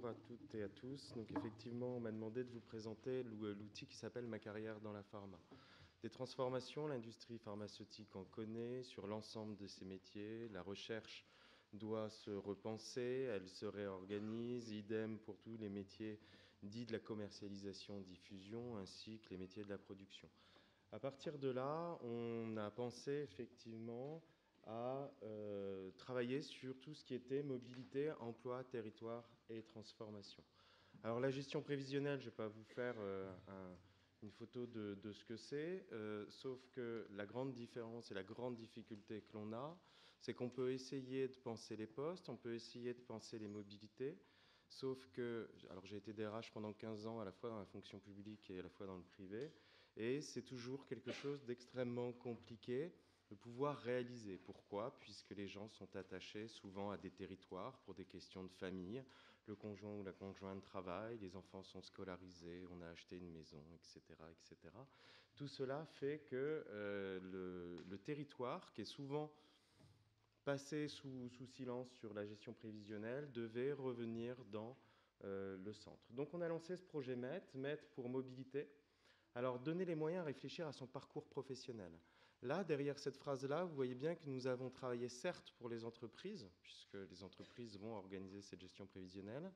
bonjour à toutes et à tous. Donc effectivement, on m'a demandé de vous présenter l'outil qui s'appelle Ma carrière dans la pharma. Des transformations, l'industrie pharmaceutique en connaît sur l'ensemble de ses métiers. La recherche doit se repenser, elle se réorganise, idem pour tous les métiers dits de la commercialisation, diffusion, ainsi que les métiers de la production. À partir de là, on a pensé effectivement à travailler sur tout ce qui était mobilité, emploi, territoire et transformation. Alors la gestion prévisionnelle, je ne vais pas vous faire une photo de ce que c'est, sauf que la grande différence et la grande difficulté que l'on a, c'est qu'on peut essayer de penser les postes, on peut essayer de penser les mobilités, sauf que, alors j'ai été DRH pendant 15 ans à la fois dans la fonction publique et à la fois dans le privé, et c'est toujours quelque chose d'extrêmement compliqué de pouvoir réaliser. Pourquoi? Puisque les gens sont attachés souvent à des territoires pour des questions de famille, le conjoint ou la conjointe travaille, les enfants sont scolarisés, on a acheté une maison, etc. etc. Tout cela fait que le territoire, qui est souvent passé sous silence sur la gestion prévisionnelle, devait revenir dans le centre. Donc on a lancé ce projet MET pour mobilité. Alors, donner les moyens à réfléchir à son parcours professionnel. Là, derrière cette phrase-là, vous voyez bien que nous avons travaillé certes pour les entreprises, puisque les entreprises vont organiser cette gestion prévisionnelle,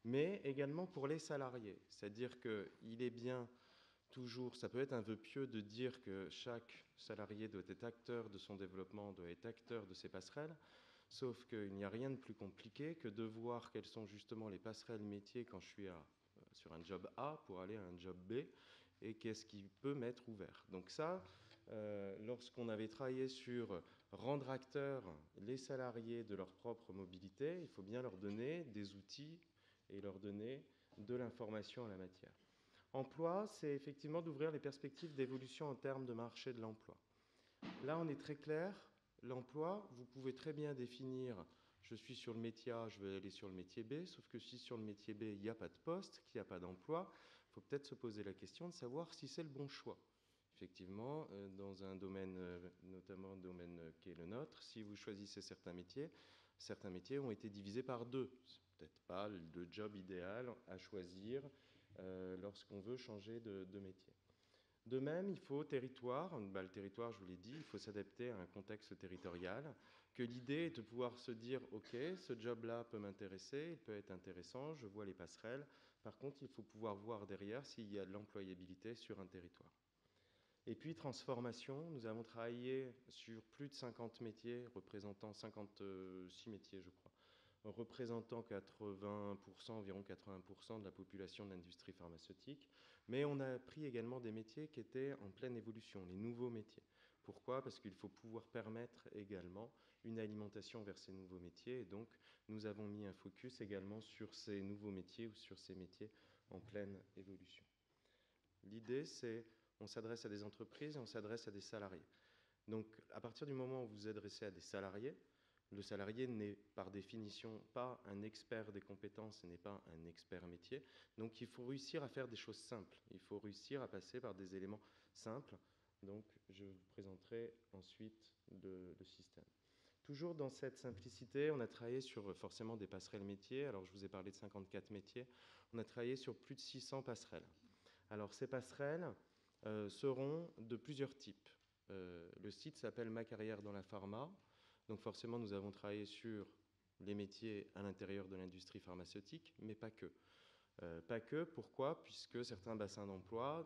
mais également pour les salariés. C'est-à-dire qu'il est bien toujours, ça peut être un vœu pieux de dire que chaque salarié doit être acteur de son développement, doit être acteur de ses passerelles, sauf qu'il n'y a rien de plus compliqué que de voir quelles sont justement les passerelles métiers quand je suis sur un job A pour aller à un job B, et qu'est-ce qui peut m'être ouvert. Donc ça, lorsqu'on avait travaillé sur rendre acteurs les salariés de leur propre mobilité, il faut bien leur donner des outils et leur donner de l'information en la matière. Emploi, c'est effectivement d'ouvrir les perspectives d'évolution en termes de marché de l'emploi. Là, on est très clair. L'emploi, vous pouvez très bien définir je suis sur le métier A, je vais aller sur le métier B, sauf que si sur le métier B, il n'y a pas de poste, qu'il n'y a pas d'emploi, il faut peut-être se poser la question de savoir si c'est le bon choix. Effectivement, dans un domaine, notamment un domaine qui est le nôtre, si vous choisissez certains métiers ont été divisés par deux. C'est peut-être pas le job idéal à choisir lorsqu'on veut changer de métier. De même, il faut territoire. Le territoire, je vous l'ai dit, il faut s'adapter à un contexte territorial. Que l'idée est de pouvoir se dire, OK, ce job-là peut m'intéresser, il peut être intéressant, je vois les passerelles. Par contre, il faut pouvoir voir derrière s'il y a de l'employabilité sur un territoire. Et puis, transformation, nous avons travaillé sur plus de 50 métiers, représentant 56 métiers, je crois, représentant 80%, environ 80% de la population de l'industrie pharmaceutique. Mais on a pris également des métiers qui étaient en pleine évolution, les nouveaux métiers. Pourquoi? Parce qu'il faut pouvoir permettre également une alimentation vers ces nouveaux métiers. Et donc, nous avons mis un focus également sur ces nouveaux métiers ou sur ces métiers en pleine évolution. L'idée, c'est on s'adresse à des entreprises et on s'adresse à des salariés. Donc, à partir du moment où vous vous adressez à des salariés, le salarié n'est par définition pas un expert des compétences et n'est pas un expert métier. Donc, il faut réussir à faire des choses simples. Il faut réussir à passer par des éléments simples. Donc, je vous présenterai ensuite le système. Toujours dans cette simplicité, on a travaillé sur forcément des passerelles métiers. Alors, je vous ai parlé de 54 métiers. On a travaillé sur plus de 600 passerelles. Alors, ces passerelles seront de plusieurs types. Le site s'appelle Ma carrière dans la pharma. Donc forcément, nous avons travaillé sur les métiers à l'intérieur de l'industrie pharmaceutique, mais pas que. Pas que, pourquoi? Puisque certains bassins d'emploi,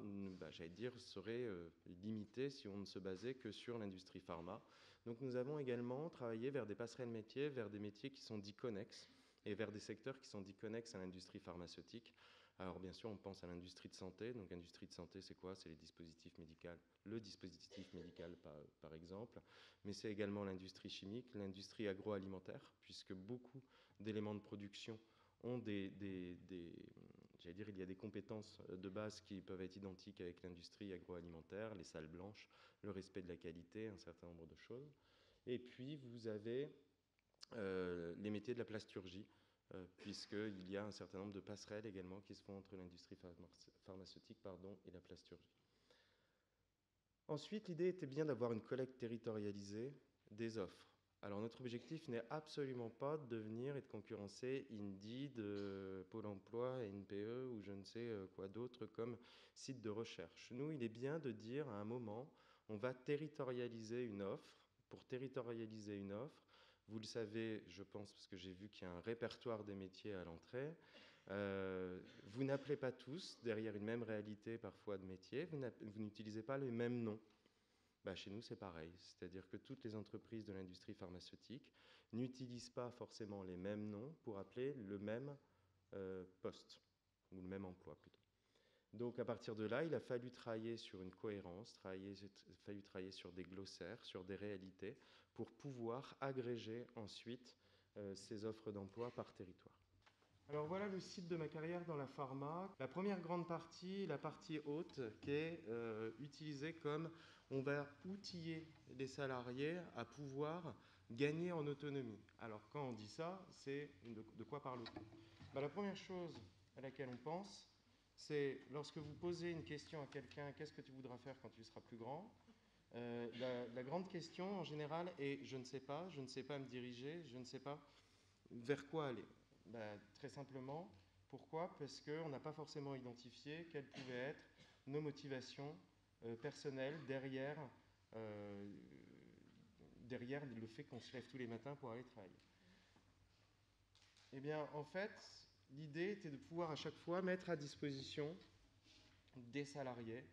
j'allais dire, seraient limités si on ne se basait que sur l'industrie pharma. Donc nous avons également travaillé vers des passerelles métiers, vers des métiers qui sont dits connexes, et vers des secteurs qui sont dits connexes à l'industrie pharmaceutique. Alors bien sûr, on pense à l'industrie de santé. Donc l'industrie de santé, c'est quoi? C'est les dispositifs médicaux, le dispositif médical par exemple, mais c'est également l'industrie chimique, l'industrie agroalimentaire, puisque beaucoup d'éléments de production ont j'allais dire, il y a des compétences de base qui peuvent être identiques avec l'industrie agroalimentaire, les salles blanches, le respect de la qualité, un certain nombre de choses. Et puis, vous avez les métiers de la plasturgie, puisqu'il y a un certain nombre de passerelles également qui se font entre l'industrie pharmaceutique et la plasturgie. Ensuite, l'idée était bien d'avoir une collecte territorialisée des offres. Alors notre objectif n'est absolument pas de devenir et de concurrencer Indeed, Pôle emploi, NPE ou je ne sais quoi d'autre comme site de recherche. Nous, il est bien de dire à un moment, on va territorialiser une offre. Pour territorialiser une offre, vous le savez, je pense, parce que j'ai vu qu'il y a un répertoire des métiers à l'entrée, vous n'appelez pas tous, derrière une même réalité parfois de métier, vous n'utilisez pas les mêmes noms. Chez nous, c'est pareil. C'est-à-dire que toutes les entreprises de l'industrie pharmaceutique n'utilisent pas forcément les mêmes noms pour appeler le même poste, ou le même emploi plutôt. Donc à partir de là, il a fallu travailler sur une cohérence, fallu travailler sur des glossaires, sur des réalités, pour pouvoir agréger ensuite ces offres d'emploi par territoire. Alors voilà le site de ma carrière dans la pharma. La première grande partie, la partie haute, qui est utilisée comme on va outiller les salariés à pouvoir gagner en autonomie. Alors quand on dit ça, c'est de quoi parle-t-on ? La première chose à laquelle on pense, c'est lorsque vous posez une question à quelqu'un, qu'est-ce que tu voudras faire quand tu seras plus grand ? La grande question en général est je ne sais pas me diriger, je ne sais pas vers quoi aller. Très simplement, pourquoi ? Parce qu'on n'a pas forcément identifié quelles pouvaient être nos motivations personnelles derrière le fait qu'on se lève tous les matins pour aller travailler. Eh bien, en fait, l'idée était de pouvoir à chaque fois mettre à disposition des salariés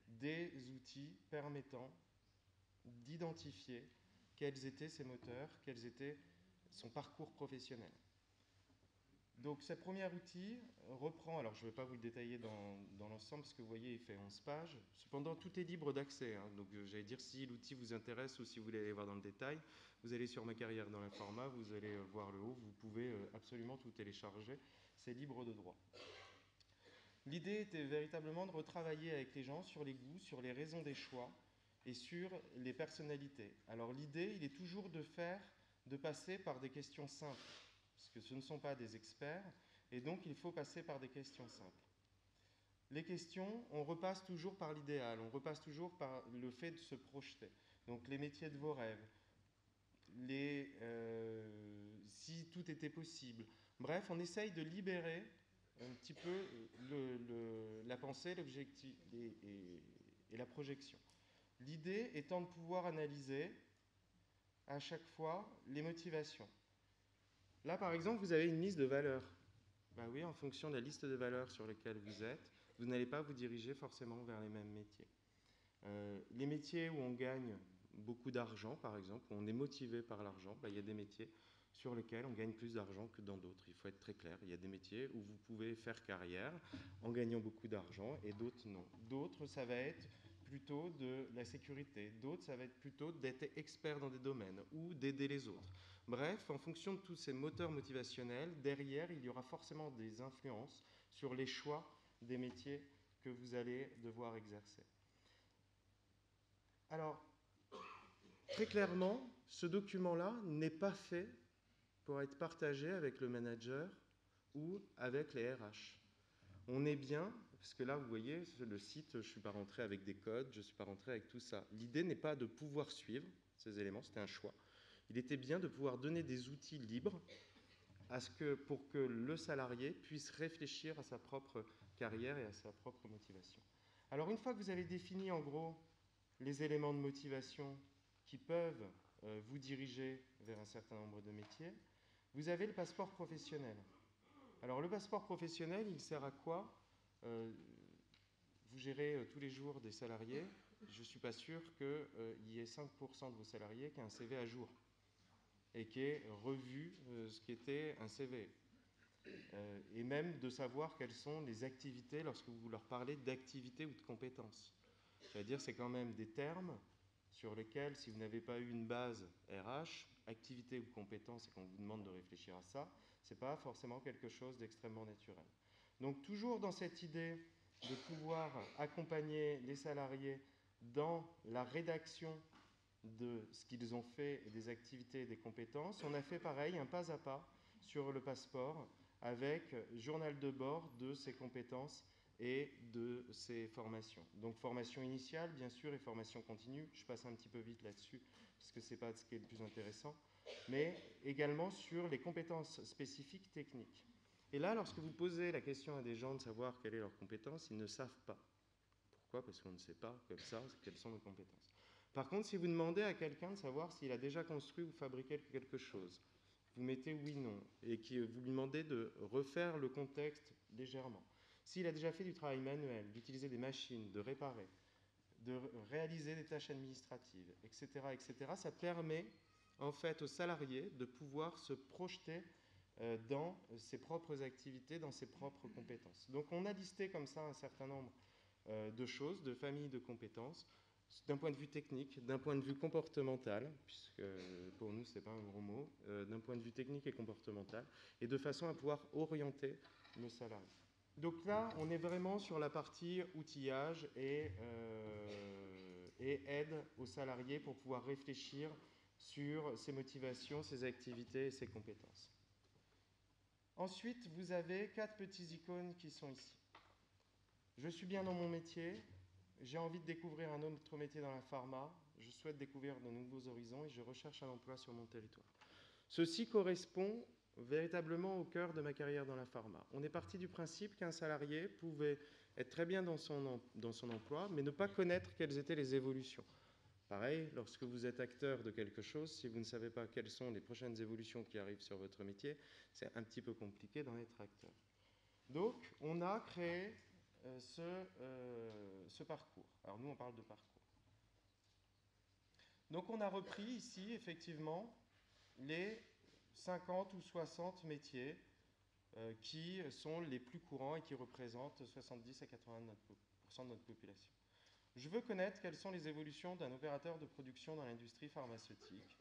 des outils permettant d'identifier quels étaient ses moteurs, quels étaient son parcours professionnel. Donc, ce premier outil reprend, alors je ne vais pas vous le détailler dans l'ensemble, parce que vous voyez, il fait 11 pages. Cependant, tout est libre d'accès. Donc, j'allais dire, si l'outil vous intéresse ou si vous voulez aller voir dans le détail, vous allez sur ma carrière dans l'informa, vous allez voir le haut, vous pouvez absolument tout télécharger. C'est libre de droit. L'idée était véritablement de retravailler avec les gens sur les goûts, sur les raisons des choix et sur les personnalités. Alors, l'idée, il est toujours de passer par des questions simples, parce que ce ne sont pas des experts, et donc il faut passer par des questions simples. Les questions, on repasse toujours par l'idéal, on repasse toujours par le fait de se projeter. Donc les métiers de vos rêves, si tout était possible. Bref, on essaye de libérer un petit peu la pensée, l'objectif et la projection. L'idée étant de pouvoir analyser à chaque fois les motivations. Là, par exemple, vous avez une liste de valeurs. Oui, en fonction de la liste de valeurs sur lesquelles vous êtes, vous n'allez pas vous diriger forcément vers les mêmes métiers. Les métiers où on gagne beaucoup d'argent, par exemple, où on est motivé par l'argent, il y a des métiers sur lesquels on gagne plus d'argent que dans d'autres. Il faut être très clair. Il y a des métiers où vous pouvez faire carrière en gagnant beaucoup d'argent et d'autres non. D'autres, ça va être plutôt de la sécurité. D'autres, ça va être plutôt d'être expert dans des domaines ou d'aider les autres. Bref, en fonction de tous ces moteurs motivationnels, derrière, il y aura forcément des influences sur les choix des métiers que vous allez devoir exercer. Alors, très clairement, ce document-là n'est pas fait pour être partagé avec le manager ou avec les RH. On est bien, parce que là, vous voyez, le site, je ne suis pas rentré avec des codes, je ne suis pas rentré avec tout ça. L'idée n'est pas de pouvoir suivre ces éléments, c'était un choix. Il était bien de pouvoir donner des outils libres pour que le salarié puisse réfléchir à sa propre carrière et à sa propre motivation. Alors, une fois que vous avez défini, en gros, les éléments de motivation qui peuvent vous diriger vers un certain nombre de métiers, vous avez le passeport professionnel. Alors, le passeport professionnel, il sert à quoi ? Vous gérez tous les jours des salariés. Je ne suis pas sûr qu'il y ait 5% de vos salariés qui aient un CV à jour et qui aient revu ce qui était un CV. Et même de savoir quelles sont les activités lorsque vous leur parlez d'activités ou de compétences. C'est-à-dire, c'est quand même des termes sur lesquels, si vous n'avez pas eu une base RH, activité ou compétence, et qu'on vous demande de réfléchir à ça, ce n'est pas forcément quelque chose d'extrêmement naturel. Donc, toujours dans cette idée de pouvoir accompagner les salariés dans la rédaction de ce qu'ils ont fait, et des activités et des compétences, on a fait pareil, un pas à pas sur le passeport, avec journal de bord de ces compétences et de ces formations. Donc formation initiale, bien sûr, et formation continue. Je passe un petit peu vite là-dessus, parce que ce n'est pas ce qui est le plus intéressant, mais également sur les compétences spécifiques techniques. Et là, lorsque vous posez la question à des gens de savoir quelle est leur compétence, ils ne savent pas. Pourquoi? Parce qu'on ne sait pas, comme ça, quelles sont nos compétences. Par contre, si vous demandez à quelqu'un de savoir s'il a déjà construit ou fabriqué quelque chose, vous mettez oui, non, et que vous lui demandez de refaire le contexte légèrement. S'il a déjà fait du travail manuel, d'utiliser des machines, de réparer, de réaliser des tâches administratives, etc., etc., ça permet en fait aux salariés de pouvoir se projeter dans ses propres activités, dans ses propres compétences. Donc on a listé comme ça un certain nombre de choses, de familles de compétences, d'un point de vue technique, d'un point de vue comportemental, puisque pour nous, ce n'est pas un gros mot, d'un point de vue technique et comportemental, et de façon à pouvoir orienter nos salariés. Donc là, on est vraiment sur la partie outillage et aide aux salariés pour pouvoir réfléchir sur ses motivations, ses activités et ses compétences. Ensuite, vous avez 4 petites icônes qui sont ici. Je suis bien dans mon métier, j'ai envie de découvrir un autre métier dans la pharma, je souhaite découvrir de nouveaux horizons et je recherche un emploi sur mon territoire. Ceci correspond véritablement au cœur de ma carrière dans la pharma. On est parti du principe qu'un salarié pouvait être très bien dans son emploi, mais ne pas connaître quelles étaient les évolutions. Pareil, lorsque vous êtes acteur de quelque chose, si vous ne savez pas quelles sont les prochaines évolutions qui arrivent sur votre métier, c'est un petit peu compliqué d'en être acteur. Donc, on a créé ce parcours. Alors nous, on parle de parcours. Donc, on a repris ici, effectivement, les 50 ou 60 métiers qui sont les plus courants et qui représentent 70 à 80% de notre population. Je veux connaître quelles sont les évolutions d'un opérateur de production dans l'industrie pharmaceutique.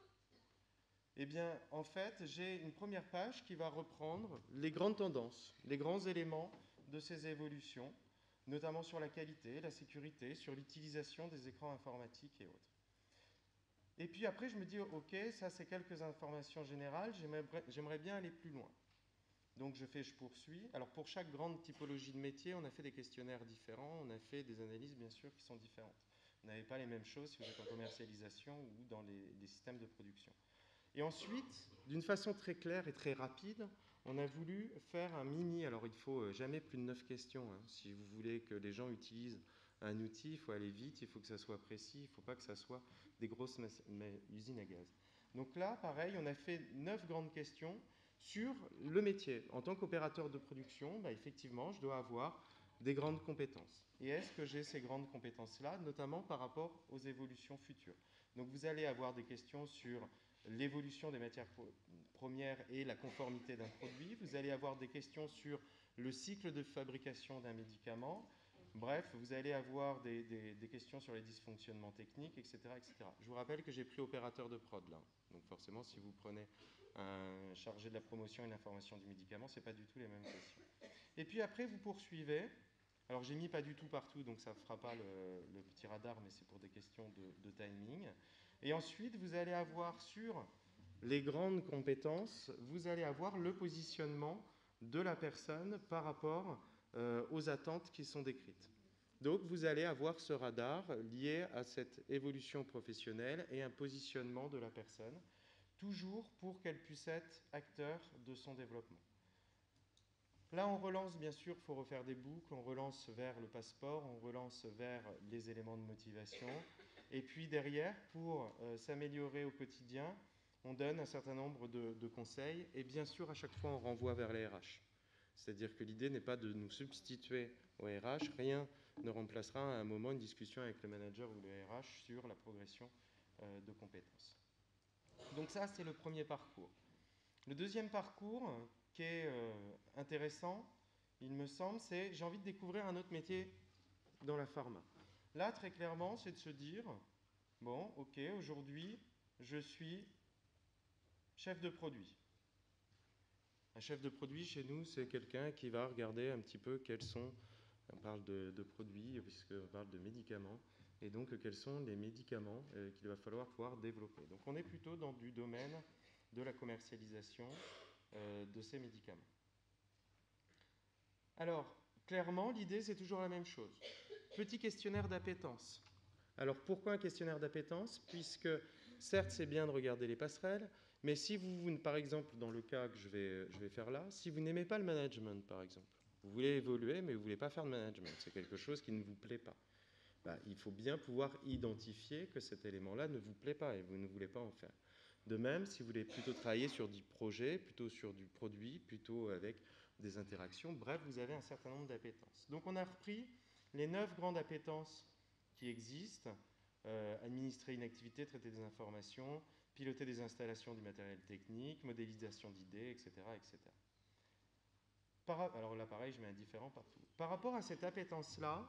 Eh bien, en fait, j'ai une première page qui va reprendre les grandes tendances, les grands éléments de ces évolutions, notamment sur la qualité, la sécurité, sur l'utilisation des écrans informatiques et autres. Et puis après, je me dis, OK, ça c'est quelques informations générales, j'aimerais bien aller plus loin. Donc je poursuis. Alors pour chaque grande typologie de métier, on a fait des questionnaires différents, on a fait des analyses bien sûr qui sont différentes. Vous n'avez pas les mêmes choses si vous êtes en commercialisation ou dans les systèmes de production. Et ensuite, d'une façon très claire et très rapide, on a voulu faire un mini, alors il ne faut jamais plus de 9 questions. Hein. Si vous voulez que les gens utilisent un outil, il faut aller vite, il faut que ça soit précis, il ne faut pas que ça soit des grosses usines à gaz. Donc là, pareil, on a fait 9 grandes questions sur le métier. En tant qu'opérateur de production, effectivement, je dois avoir des grandes compétences. Et est-ce que j'ai ces grandes compétences-là, notamment par rapport aux évolutions futures? Donc vous allez avoir des questions sur l'évolution des matières premières et la conformité d'un produit. Vous allez avoir des questions sur le cycle de fabrication d'un médicament. Bref, vous allez avoir des questions sur les dysfonctionnements techniques, etc., etc. Je vous rappelle que j'ai pris opérateur de prod là. Donc forcément, si vous prenez un chargé de la promotion et de l'information du médicament, ce n'est pas du tout les mêmes questions. Et puis après, vous poursuivez. Alors, j'ai mis pas du tout partout, donc ça ne fera pas le petit radar, mais c'est pour des questions de timing. Et ensuite, vous allez avoir sur les grandes compétences, vous allez avoir le positionnement de la personne par rapport aux attentes qui sont décrites. Donc, vous allez avoir ce radar lié à cette évolution professionnelle et un positionnement de la personne, toujours pour qu'elle puisse être acteur de son développement. Là, on relance, bien sûr, il faut refaire des boucles, on relance vers le passeport, on relance vers les éléments de motivation. Et puis derrière, pour s'améliorer au quotidien, on donne un certain nombre de conseils. Et bien sûr, à chaque fois, on renvoie vers les RH. C'est-à-dire que l'idée n'est pas de nous substituer au RH. Rien ne remplacera à un moment une discussion avec le manager ou le RH sur la progression de compétences. Donc ça, c'est le premier parcours. Le deuxième parcours, qui est intéressant, il me semble, c'est j'ai envie de découvrir un autre métier dans la pharma. Là, très clairement, c'est de se dire, bon, ok, aujourd'hui, je suis chef de produit. Un chef de produit, chez nous, c'est quelqu'un qui va regarder un petit peu quels sont, on parle de produits, puisqu'on parle de médicaments, et donc quels sont les médicaments qu'il va falloir pouvoir développer. Donc on est plutôt dans du domaine de la commercialisation de ces médicaments. Alors, clairement, l'idée, c'est toujours la même chose. Petit questionnaire d'appétence. Alors, pourquoi un questionnaire d'appétence? Puisque, certes, c'est bien de regarder les passerelles, mais si vous, par exemple, dans le cas que je vais faire là, si vous n'aimez pas le management, par exemple, vous voulez évoluer, mais vous ne voulez pas faire de management, c'est quelque chose qui ne vous plaît pas, il faut bien pouvoir identifier que cet élément-là ne vous plaît pas et vous ne voulez pas en faire. De même, si vous voulez plutôt travailler sur du projet, plutôt sur du produit, plutôt avec des interactions, bref, vous avez un certain nombre d'appétences. Donc on a repris les 9 grandes appétences qui existent, administrer une activité, traiter des informations, piloter des installations du matériel technique, modélisation d'idées, etc. etc. Alors là, pareil, je mets un différent partout. Par rapport à cette appétence-là,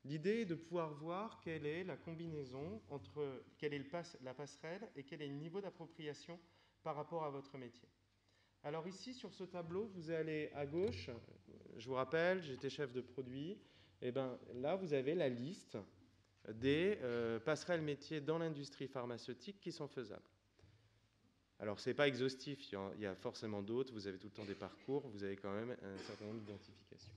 l'idée est de pouvoir voir quelle est la combinaison entre quelle est la passerelle et quel est le niveau d'appropriation par rapport à votre métier. Alors ici, sur ce tableau, vous allez à gauche, je vous rappelle, j'étais chef de produit, et bien là, vous avez la liste des passerelles métiers dans l'industrie pharmaceutique qui sont faisables. Alors, ce n'est pas exhaustif, il y a forcément d'autres, vous avez tout le temps des parcours, vous avez quand même un certain nombre d'identifications.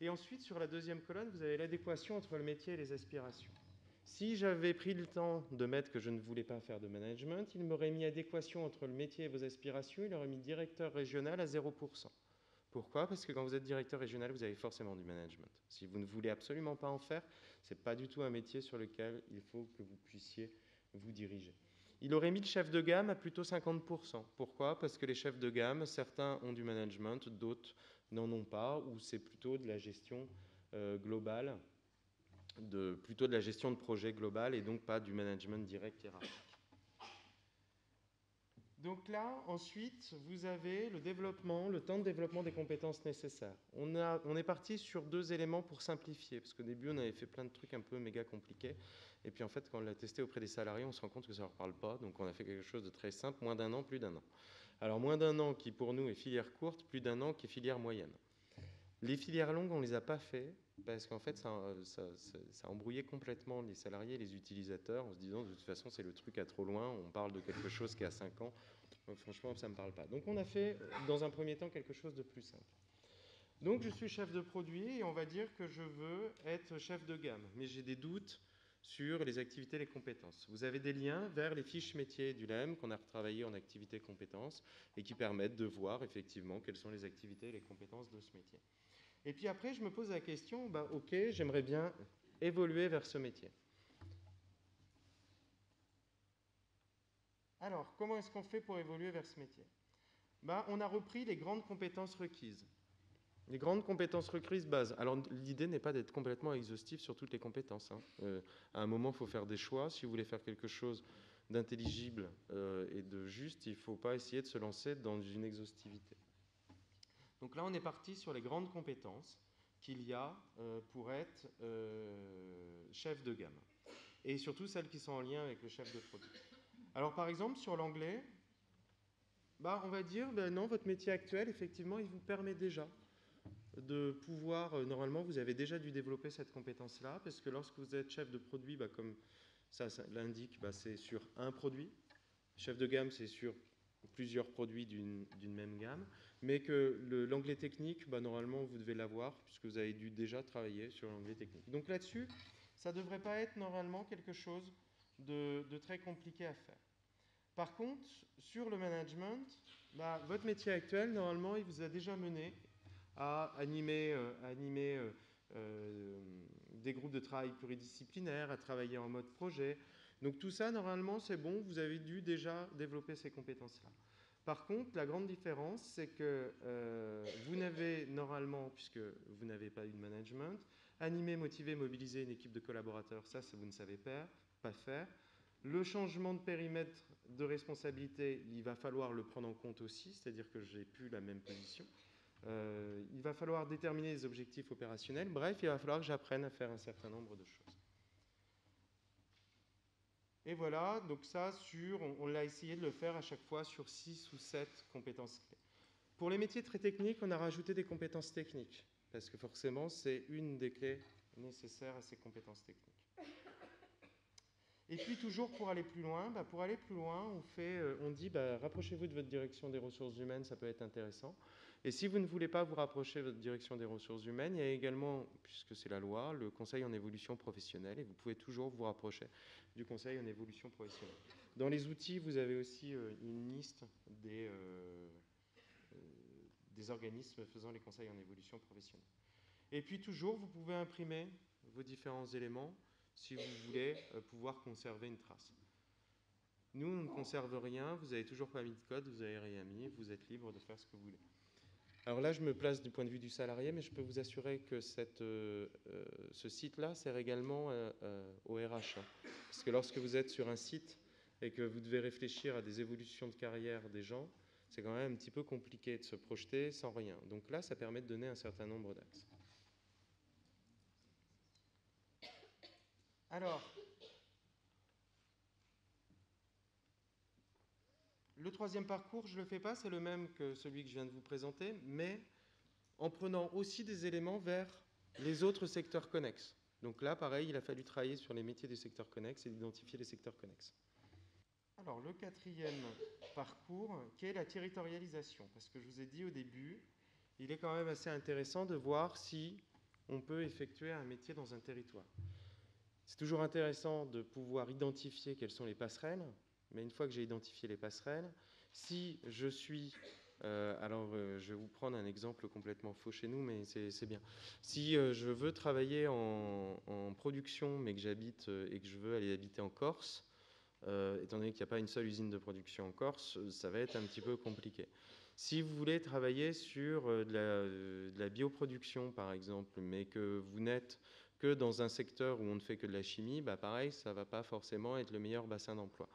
Et ensuite, sur la deuxième colonne, vous avez l'adéquation entre le métier et les aspirations. Si j'avais pris le temps de mettre que je ne voulais pas faire de management, il m'aurait mis adéquation entre le métier et vos aspirations, il aurait mis directeur régional à 0%. Pourquoi? Parce que quand vous êtes directeur régional, vous avez forcément du management. Si vous ne voulez absolument pas en faire, ce n'est pas du tout un métier sur lequel il faut que vous puissiez vous diriger. Il aurait mis le chef de gamme à plutôt 50%. Pourquoi? Parce que les chefs de gamme, certains ont du management, d'autres n'en ont pas, ou c'est plutôt de la gestion globale, plutôt de la gestion de projet global et donc pas du management direct hiérarchique. Donc là, ensuite, vous avez le développement, le temps de développement des compétences nécessaires. On est parti sur 2 éléments pour simplifier, parce qu'au début, on avait fait plein de trucs un peu méga compliqués. Et puis en fait, quand on l'a testé auprès des salariés, on se rend compte que ça ne leur parle pas. Donc on a fait quelque chose de très simple, moins d'1 an, plus d'1 an. Alors moins d'1 an qui pour nous est filière courte, plus d'1 an qui est filière moyenne. Les filières longues, on ne les a pas fait parce qu'en fait, ça embrouillait complètement les salariés et les utilisateurs en se disant de toute façon, c'est le truc à trop loin, on parle de quelque chose qui a 5 ans. Donc, franchement, ça ne me parle pas. Donc on a fait dans un premier temps quelque chose de plus simple. Donc je suis chef de produit et on va dire que je veux être chef de gamme, mais j'ai des doutes sur les activités et les compétences. Vous avez des liens vers les fiches métiers du LEM qu'on a retravaillées en activités et compétences et qui permettent de voir effectivement quelles sont les activités et les compétences de ce métier. Et puis après, je me pose la question, ok, j'aimerais bien évoluer vers ce métier. Alors, comment est-ce qu'on fait pour évoluer vers ce métier? On a repris les grandes compétences requises. Les grandes compétences requises base. Alors, l'idée n'est pas d'être complètement exhaustif sur toutes les compétences. À un moment, il faut faire des choix. Si vous voulez faire quelque chose d'intelligible et de juste, il ne faut pas essayer de se lancer dans une exhaustivité. Donc là, on est parti sur les grandes compétences qu'il y a pour être chef de gamme. Et surtout celles qui sont en lien avec le chef de produit. Alors par exemple, sur l'anglais, on va dire, non, votre métier actuel, effectivement, il vous permet déjà de pouvoir, normalement, vous avez déjà dû développer cette compétence-là, parce que lorsque vous êtes chef de produit, comme ça l'indique, c'est sur un produit. Chef de gamme, c'est sur plusieurs produits d'une même gamme, mais que l'anglais technique, normalement, vous devez l'avoir, puisque vous avez dû déjà travailler sur l'anglais technique. Donc là-dessus, ça ne devrait pas être normalement quelque chose de très compliqué à faire. Par contre, sur le management, votre métier actuel, normalement, il vous a déjà mené à animer des groupes de travail pluridisciplinaires, à travailler en mode projet. Donc tout ça, normalement, c'est bon, vous avez dû déjà développer ces compétences-là. Par contre, la grande différence, c'est que vous n'avez normalement, puisque vous n'avez pas eu de management, animer, motiver, mobiliser une équipe de collaborateurs, ça vous ne savez pas faire. Le changement de périmètre de responsabilité, il va falloir le prendre en compte aussi, c'est-à-dire que je n'ai plus la même position. Il va falloir déterminer les objectifs opérationnels. Bref, il va falloir que j'apprenne à faire un certain nombre de choses. Et voilà, donc ça, on l'a essayé de le faire à chaque fois sur 6 ou 7 compétences clés. Pour les métiers très techniques, on a rajouté des compétences techniques, parce que forcément, c'est une des clés nécessaires à ces compétences techniques. Et puis toujours pour aller plus loin, on dit rapprochez-vous de votre direction des ressources humaines, ça peut être intéressant. Et si vous ne voulez pas vous rapprocher de votre direction des ressources humaines, il y a également, puisque c'est la loi, le conseil en évolution professionnelle, et vous pouvez toujours vous rapprocher du conseil en évolution professionnelle. Dans les outils, vous avez aussi une liste des organismes faisant les conseils en évolution professionnelle. Et puis toujours, vous pouvez imprimer vos différents éléments si vous voulez pouvoir conserver une trace. Nous, on ne conserve rien, vous n'avez toujours pas mis de code, vous n'avez rien mis, vous êtes libre de faire ce que vous voulez. Alors là, je me place du point de vue du salarié, mais je peux vous assurer que ce site-là sert également au RH. Hein. Parce que lorsque vous êtes sur un site et que vous devez réfléchir à des évolutions de carrière des gens, c'est quand même un petit peu compliqué de se projeter sans rien. Donc là, ça permet de donner un certain nombre d'axes. Alors, le troisième parcours, je ne le fais pas, c'est le même que celui que je viens de vous présenter, mais en prenant aussi des éléments vers les autres secteurs connexes. Donc là, pareil, il a fallu travailler sur les métiers des secteurs connexes et d'identifier les secteurs connexes. Alors, le quatrième parcours, qui est la territorialisation. Parce que je vous ai dit au début, il est quand même assez intéressant de voir si on peut effectuer un métier dans un territoire. C'est toujours intéressant de pouvoir identifier quelles sont les passerelles, mais une fois que j'ai identifié les passerelles, si je suis... je vais vous prendre un exemple complètement faux chez nous, mais c'est bien. Si je veux travailler en production, mais que j'habite et que je veux aller habiter en Corse, étant donné qu'il n'y a pas une seule usine de production en Corse, ça va être un petit peu compliqué. Si vous voulez travailler sur de la bioproduction, par exemple, mais que vous n'êtes que dans un secteur où on ne fait que de la chimie, bah pareil, ça ne va pas forcément être le meilleur bassin d'emploi.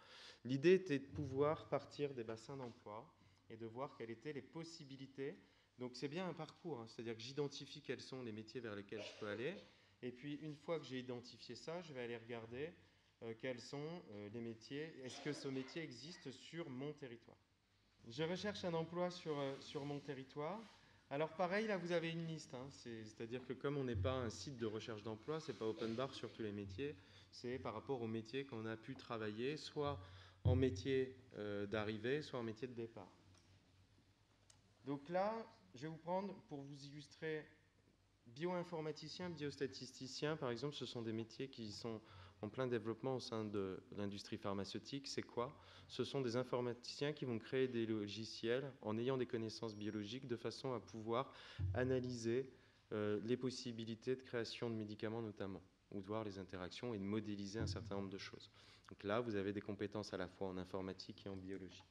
L'idée était de pouvoir partir des bassins d'emploi et de voir quelles étaient les possibilités. Donc c'est bien un parcours, hein, c'est-à-dire que j'identifie quels sont les métiers vers lesquels je peux aller, et puis une fois que j'ai identifié ça, je vais aller regarder quels sont les métiers, est-ce que ce métier existe sur mon territoire. Je recherche un emploi sur mon territoire. Alors pareil, là vous avez une liste, hein, c'est-à-dire que comme on n'est pas un site de recherche d'emploi, c'est pas open bar sur tous les métiers, c'est par rapport aux métiers qu'on a pu travailler, soit en métier d'arrivée, soit en métier de départ. Donc là, je vais vous prendre, pour vous illustrer, bioinformaticien, biostatisticien, par exemple, ce sont des métiers qui sont en plein développement au sein de l'industrie pharmaceutique. C'est quoi? Ce sont des informaticiens qui vont créer des logiciels en ayant des connaissances biologiques de façon à pouvoir analyser les possibilités de création de médicaments notamment, ou de voir les interactions et de modéliser un certain nombre de choses. Donc là, vous avez des compétences à la fois en informatique et en biologie.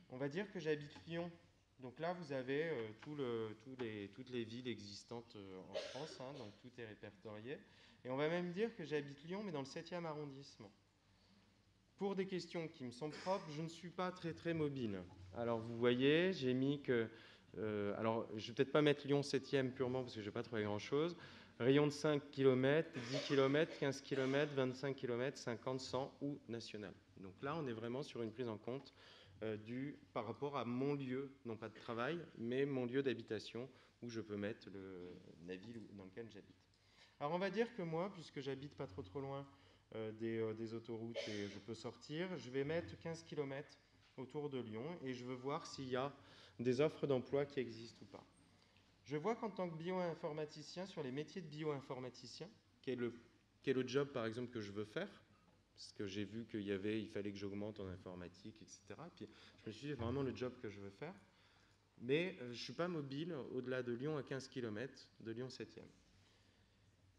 On va dire que j'habite Lyon. Donc là, vous avez toutes les villes existantes en France, hein, donc tout est répertorié. Et on va même dire que j'habite Lyon, mais dans le 7e arrondissement. Pour des questions qui me sont propres, je ne suis pas très mobile. Alors vous voyez, j'ai mis que... alors je ne vais peut-être pas mettre Lyon 7e purement parce que je n'ai pas trouvé grand-chose. Rayon de 5 km, 10 km, 15 km, 25 km, 50, 100 ou national. Donc là, on est vraiment sur une prise en compte par rapport à mon lieu, non pas de travail, mais mon lieu d'habitation, où je peux mettre la ville dans laquelle j'habite. Alors on va dire que moi, puisque j'habite pas trop loin des autoroutes et je peux sortir, je vais mettre 15 km autour de Lyon et je veux voir s'il y a des offres d'emploi qui existent ou pas. Je vois qu'en tant que bioinformaticien, sur les métiers de bioinformaticien, qui est le job par exemple que je veux faire, parce que j'ai vu il fallait que j'augmente en informatique, etc. Puis je me suis dit, c'est vraiment le job que je veux faire. Mais je ne suis pas mobile au-delà de Lyon à 15 km, de Lyon 7e.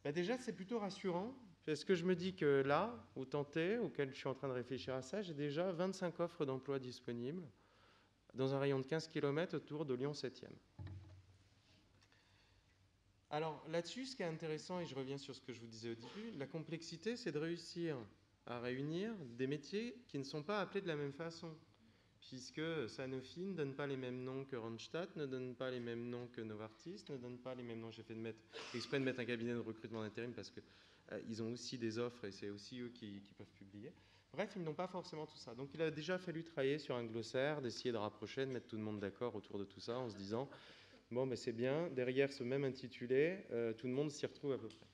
Bah déjà, c'est plutôt rassurant, parce que je me dis que là, au Tenté, auquel je suis en train de réfléchir à ça, j'ai déjà 25 offres d'emploi disponibles dans un rayon de 15 km autour de Lyon 7e. Alors là-dessus, ce qui est intéressant, et je reviens sur ce que je vous disais au début, la complexité, c'est de réussir à réunir des métiers qui ne sont pas appelés de la même façon, puisque Sanofi ne donne pas les mêmes noms que Randstad, ne donne pas les mêmes noms que Novartis, ne donne pas les mêmes noms. J'ai fait exprès de mettre un cabinet de recrutement d'intérim parce qu'ils ont aussi des offres et c'est aussi eux qui peuvent publier. Bref, ils n'ont pas forcément tout ça. Donc il a déjà fallu travailler sur un glossaire, d'essayer de rapprocher, de mettre tout le monde d'accord autour de tout ça en se disant bon, ben c'est bien, derrière ce même intitulé, tout le monde s'y retrouve à peu près.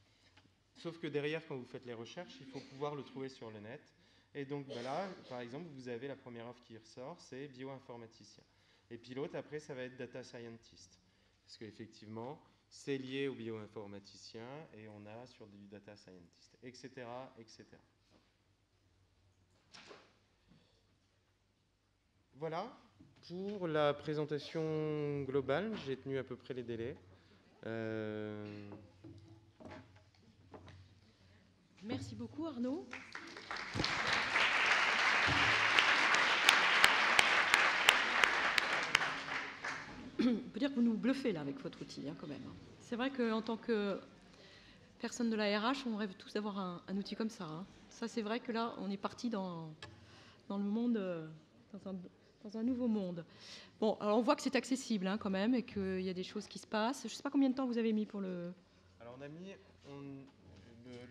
Sauf que derrière, quand vous faites les recherches, il faut pouvoir le trouver sur le net. Et donc ben là, par exemple, vous avez la première offre qui ressort, c'est bioinformaticien. Et puis l'autre, après, ça va être data scientist. Parce qu'effectivement, c'est lié au bioinformaticien et on a sur du data scientist, etc., etc. Voilà pour la présentation globale. J'ai tenu à peu près les délais. Merci beaucoup, Arnaud. On peut dire que vous nous bluffez là avec votre outil, quand même. C'est vrai qu'en tant que personne de la RH, on rêve tous d'avoir un outil comme ça. Ça, c'est vrai que là, on est parti dans le monde, dans un nouveau monde. Bon, alors on voit que c'est accessible quand même et qu'il y a des choses qui se passent. Je ne sais pas combien de temps vous avez mis pour le... Alors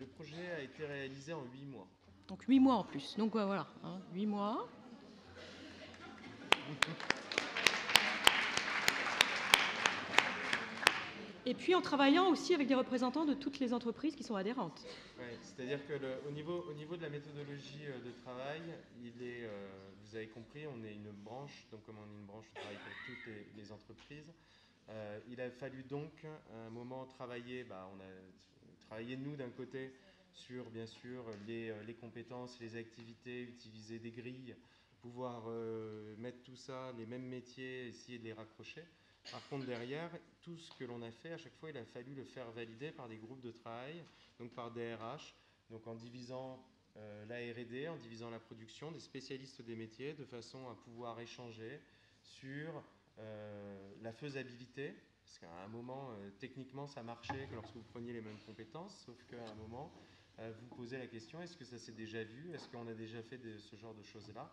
le projet a été réalisé en 8 mois. Donc 8 mois en plus. Donc voilà, 8 mois. Et puis en travaillant aussi avec des représentants de toutes les entreprises qui sont adhérentes. Oui, c'est-à-dire qu'au niveau de la méthodologie de travail, vous avez compris, on est une branche, donc comme on est une branche, on travaille pour toutes les entreprises. Il a fallu donc à un moment travailler, on a travaillé nous d'un côté sur bien sûr les compétences, les activités, utiliser des grilles, pouvoir mettre tout ça, les mêmes métiers, essayer de les raccrocher. Par contre, derrière, tout ce que l'on a fait, à chaque fois, il a fallu le faire valider par des groupes de travail, donc par des RH, donc en divisant la R&D, en divisant la production, des spécialistes des métiers, de façon à pouvoir échanger sur la faisabilité, parce qu'à un moment, techniquement, ça marchait que lorsque vous preniez les mêmes compétences, sauf qu'à un moment, vous posez la question, est-ce que ça s'est déjà vu? Est-ce qu'on a déjà fait ce genre de choses-là?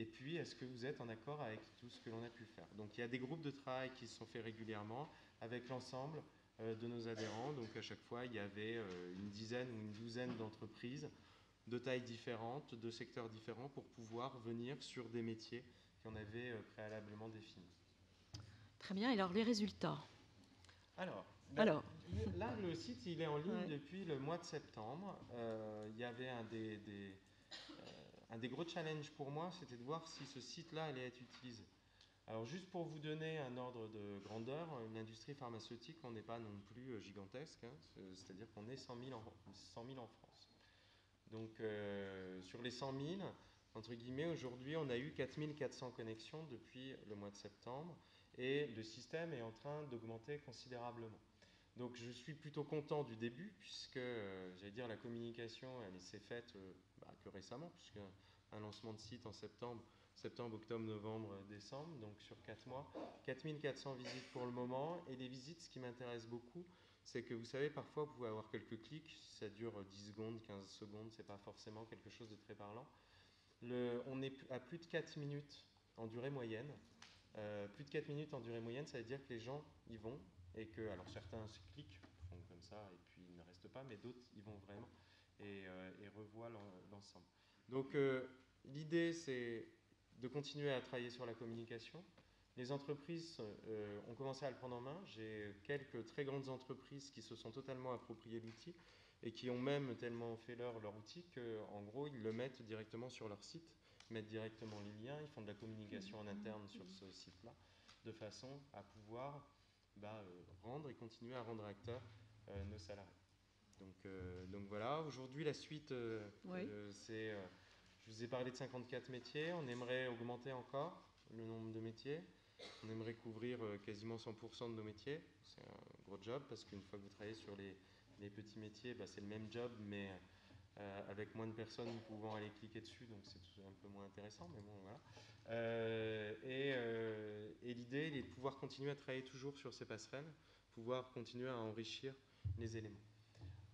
Et puis, est-ce que vous êtes en accord avec tout ce que l'on a pu faire? Donc, il y a des groupes de travail qui se sont faits régulièrement avec l'ensemble de nos adhérents. Donc, à chaque fois, il y avait une dizaine ou une douzaine d'entreprises de tailles différentes, de secteurs différents, pour pouvoir venir sur des métiers qu'on avait préalablement définis. Très bien. Et alors, les résultats? Alors, là, le site, il est en ligne depuis le mois de septembre. Il y avait un des gros challenges pour moi, c'était de voir si ce site-là allait être utilisé. Alors, juste pour vous donner un ordre de grandeur, l'industrie pharmaceutique, on n'est pas non plus gigantesque, c'est-à-dire qu'on est 100 000 en France. Donc, sur les 100 000, entre guillemets, aujourd'hui, on a eu 4 400 connexions depuis le mois de septembre et le système est en train d'augmenter considérablement. Donc, je suis plutôt content du début puisque, j'allais dire, la communication, elle s'est faite que récemment, puisqu'un lancement de site en septembre, octobre, novembre, décembre, donc sur 4 mois. 4400 visites pour le moment. Et les visites, ce qui m'intéresse beaucoup, c'est que vous savez, parfois, vous pouvez avoir quelques clics, ça dure 10 secondes, 15 secondes, c'est pas forcément quelque chose de très parlant. On est à plus de 4 minutes en durée moyenne. Plus de 4 minutes en durée moyenne, ça veut dire que les gens y vont et que, alors certains se cliquent, font comme ça et puis ils ne restent pas, mais d'autres y vont vraiment et revoient l'ensemble. Donc l'idée, c'est de continuer à travailler sur la communication. Les entreprises ont commencé à le prendre en main. J'ai quelques très grandes entreprises qui se sont totalement appropriées l'outil et qui ont même tellement fait leur outil qu'en gros, ils le mettent directement sur leur site, ils mettent directement les liens, ils font de la communication en interne sur ce site-là, de façon à pouvoir rendre et continuer à rendre acteurs nos salariés. Donc voilà, aujourd'hui, la suite, c'est... je vous ai parlé de 54 métiers. On aimerait augmenter encore le nombre de métiers. On aimerait couvrir quasiment 100% de nos métiers. C'est un gros job parce qu'une fois que vous travaillez sur les petits métiers, c'est le même job, mais avec moins de personnes pouvant aller cliquer dessus, donc c'est un peu moins intéressant, mais bon, voilà. Et l'idée est de pouvoir continuer à travailler toujours sur ces passerelles, pouvoir continuer à enrichir les éléments.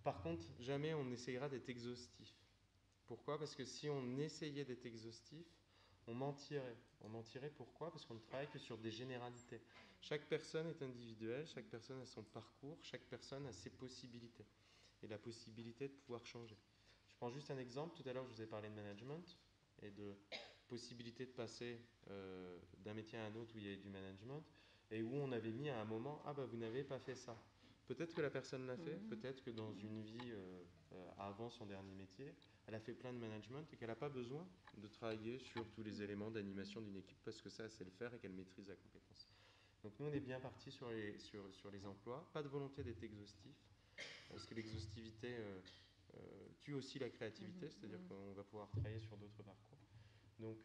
Par contre, jamais on essayera d'être exhaustif. Pourquoi? Parce que si on essayait d'être exhaustif, on mentirait. On mentirait pourquoi? Parce qu'on ne travaille que sur des généralités. Chaque personne est individuelle, chaque personne a son parcours, chaque personne a ses possibilités et la possibilité de pouvoir changer. Je prends juste un exemple. Tout à l'heure, je vous ai parlé de management et de possibilité de passer d'un métier à un autre où il y avait du management et où on avait mis à un moment, vous n'avez pas fait ça. Peut-être que la personne l'a fait, peut-être que dans une vie avant son dernier métier, elle a fait plein de management et qu'elle n'a pas besoin de travailler sur tous les éléments d'animation d'une équipe parce que ça, elle sait le faire et qu'elle maîtrise la compétence. Donc nous, on est bien parti sur les emplois. Pas de volonté d'être exhaustif, parce que l'exhaustivité tue aussi la créativité, c'est-à-dire qu'on va pouvoir travailler sur d'autres parcours. Donc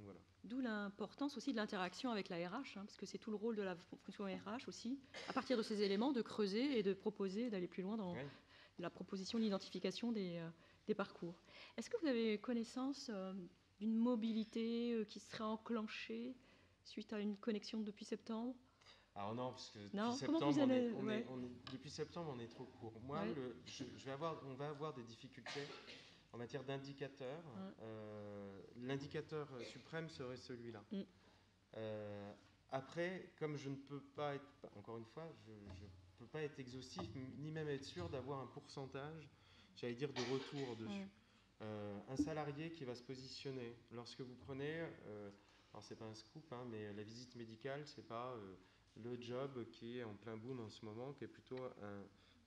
voilà. D'où l'importance aussi de l'interaction avec la RH, parce que c'est tout le rôle de la fonction RH aussi, à partir de ces éléments, de creuser et de proposer, d'aller plus loin dans la proposition, l'identification des parcours. Est-ce que vous avez connaissance d'une mobilité qui serait enclenchée suite à une connexion depuis septembre? Alors non, parce que depuis septembre, on est trop court. Moi, on va avoir des difficultés en matière d'indicateurs. L'indicateur suprême serait celui-là. Après, comme je ne peux pas être, encore une fois, je ne peux pas être exhaustif, ni même être sûr d'avoir un pourcentage, j'allais dire, de retour dessus. Un salarié qui va se positionner, lorsque vous prenez, alors c'est pas un scoop, mais la visite médicale, c'est pas le job qui est en plein boom en ce moment, qui est plutôt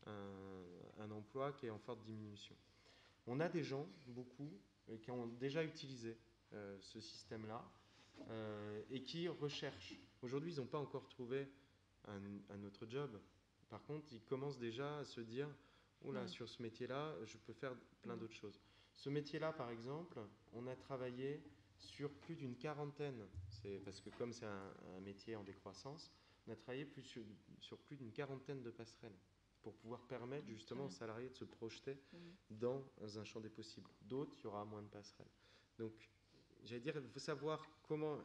un emploi qui est en forte diminution. On a des gens, beaucoup, qui ont déjà utilisé ce système-là et qui recherchent. Aujourd'hui, ils n'ont pas encore trouvé un autre job. Par contre, ils commencent déjà à se dire « Oula, sur ce métier-là, je peux faire plein d'autres choses ». Ce métier-là, par exemple, on a travaillé sur plus d'une quarantaine, parce que comme c'est un métier en décroissance, on a travaillé sur plus d'une quarantaine de passerelles pour pouvoir permettre justement aux salariés de se projeter dans un champ des possibles. D'autres, il y aura moins de passerelles. Donc, j'allais dire, il faut savoir comment,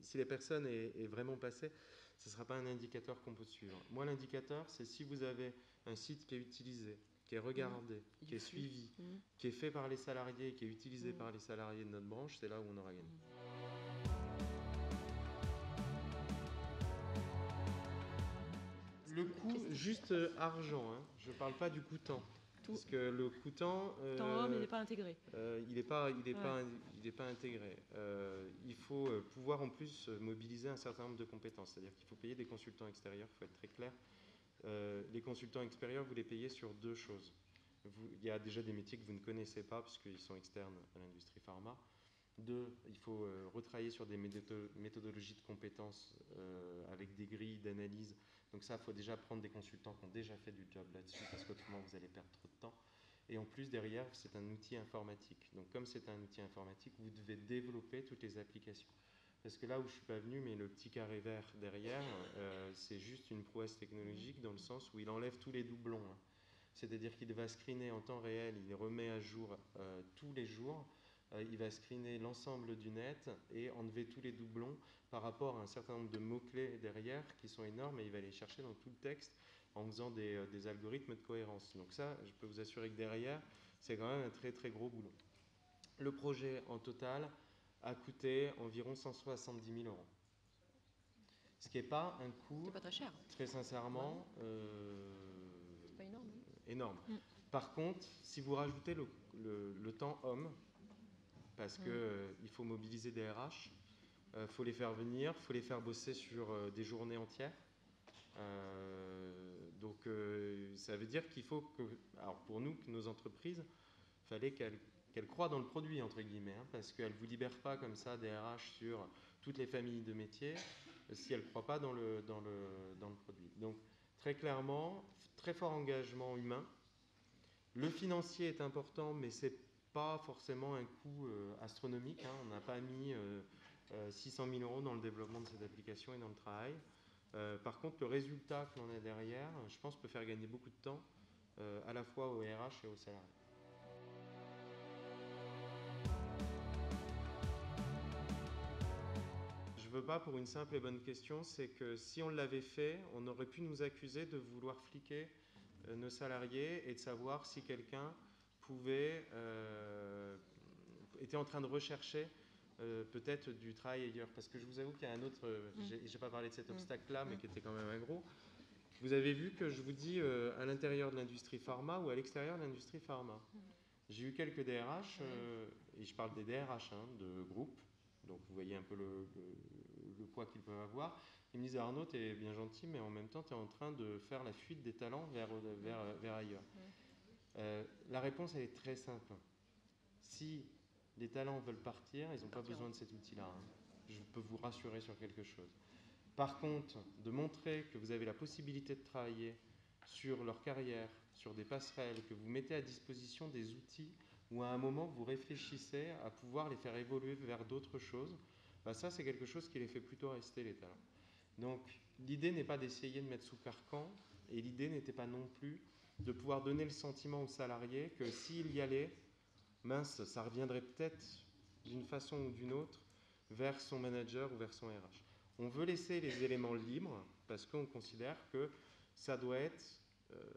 si la personne est vraiment passée, ce ne sera pas un indicateur qu'on peut suivre. Moi, l'indicateur, c'est si vous avez un site qui est utilisé, qui est regardé, qui est suivi, qui est fait par les salariés, qui est utilisé par les salariés de notre branche, c'est là où on aura gagné. Le coût, juste argent, je ne parle pas du coût temps. Parce que le coût temps, il n'est pas intégré. Il n'est pas intégré. Il faut pouvoir en plus mobiliser un certain nombre de compétences. C'est-à-dire qu'il faut payer des consultants extérieurs, il faut être très clair. Les consultants extérieurs, vous les payez sur deux choses. Il y a déjà des métiers que vous ne connaissez pas parce qu'ils sont externes à l'industrie pharma. Deux, il faut retravailler sur des méthodologies de compétences avec des grilles d'analyse. Donc ça, il faut déjà prendre des consultants qui ont déjà fait du job là-dessus parce qu'autrement, vous allez perdre trop de temps. Et en plus, derrière, c'est un outil informatique. Donc comme c'est un outil informatique, vous devez développer toutes les applications. Parce que là où je ne suis pas venu, mais le petit carré vert derrière, c'est juste une prouesse technologique dans le sens où il enlève tous les doublons. C'est-à-dire qu'il va screener en temps réel, il remet à jour tous les jours. Il va screener l'ensemble du net et enlever tous les doublons par rapport à un certain nombre de mots-clés derrière qui sont énormes et il va les chercher dans tout le texte en faisant des algorithmes de cohérence. Donc ça, je peux vous assurer que derrière, c'est quand même un très très gros boulot. Le projet en total a coûté environ 170 000 euros. Ce qui n'est pas un coût, pas très cher. Très sincèrement, c'est pas énorme. Énorme. Par contre, si vous rajoutez le temps homme, parce qu'il faut mobiliser des RH, il faut les faire venir, il faut les faire bosser sur des journées entières. Donc ça veut dire qu'il faut que, alors pour nous, que nos entreprises, il fallait qu'elles croient dans le produit, entre guillemets, parce qu'elles ne vous libèrent pas comme ça des RH sur toutes les familles de métiers si elles ne croient pas dans le produit. Donc très clairement, très fort engagement humain. Le financier est important, mais ce n'est pas forcément un coût astronomique. On n'a pas mis 600 000 euros dans le développement de cette application et dans le travail. Par contre, le résultat que l'on a derrière, je pense, peut faire gagner beaucoup de temps, à la fois aux RH et aux salariés. Je ne veux pas pour une simple et bonne question, c'est que si on l'avait fait, on aurait pu nous accuser de vouloir fliquer nos salariés et de savoir si quelqu'un était en train de rechercher peut-être du travail ailleurs. Parce que je vous avoue qu'il y a un autre, je n'ai pas parlé de cet obstacle-là, mais qui était quand même un gros. Vous avez vu que je vous dis à l'intérieur de l'industrie pharma ou à l'extérieur de l'industrie pharma. J'ai eu quelques DRH, et je parle des DRH de groupe, donc vous voyez un peu le poids qu'ils peuvent avoir. Ils me disent Arnaud, tu es bien gentil, mais en même temps, tu es en train de faire la fuite des talents vers ailleurs. La réponse, elle est très simple. Si les talents veulent partir, ils n'ont pas besoin de cet outil-là. Hein. Je peux vous rassurer sur quelque chose. Par contre, de montrer que vous avez la possibilité de travailler sur leur carrière, sur des passerelles, que vous mettez à disposition des outils où à un moment vous réfléchissez à pouvoir les faire évoluer vers d'autres choses, bah ça c'est quelque chose qui les fait plutôt rester, les talents. Donc l'idée n'est pas d'essayer de mettre sous carcan, et l'idée n'était pas non plus de pouvoir donner le sentiment aux salariés que s'ils y allaient, mince, ça reviendrait peut-être d'une façon ou d'une autre vers son manager ou vers son RH. On veut laisser les éléments libres parce qu'on considère que ça doit être...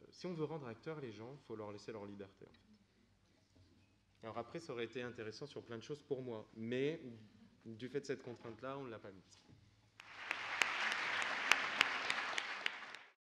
si on veut rendre acteurs les gens, il faut leur laisser leur liberté. En fait. Alors après, ça aurait été intéressant sur plein de choses pour moi, mais du fait de cette contrainte-là, on ne l'a pas mise.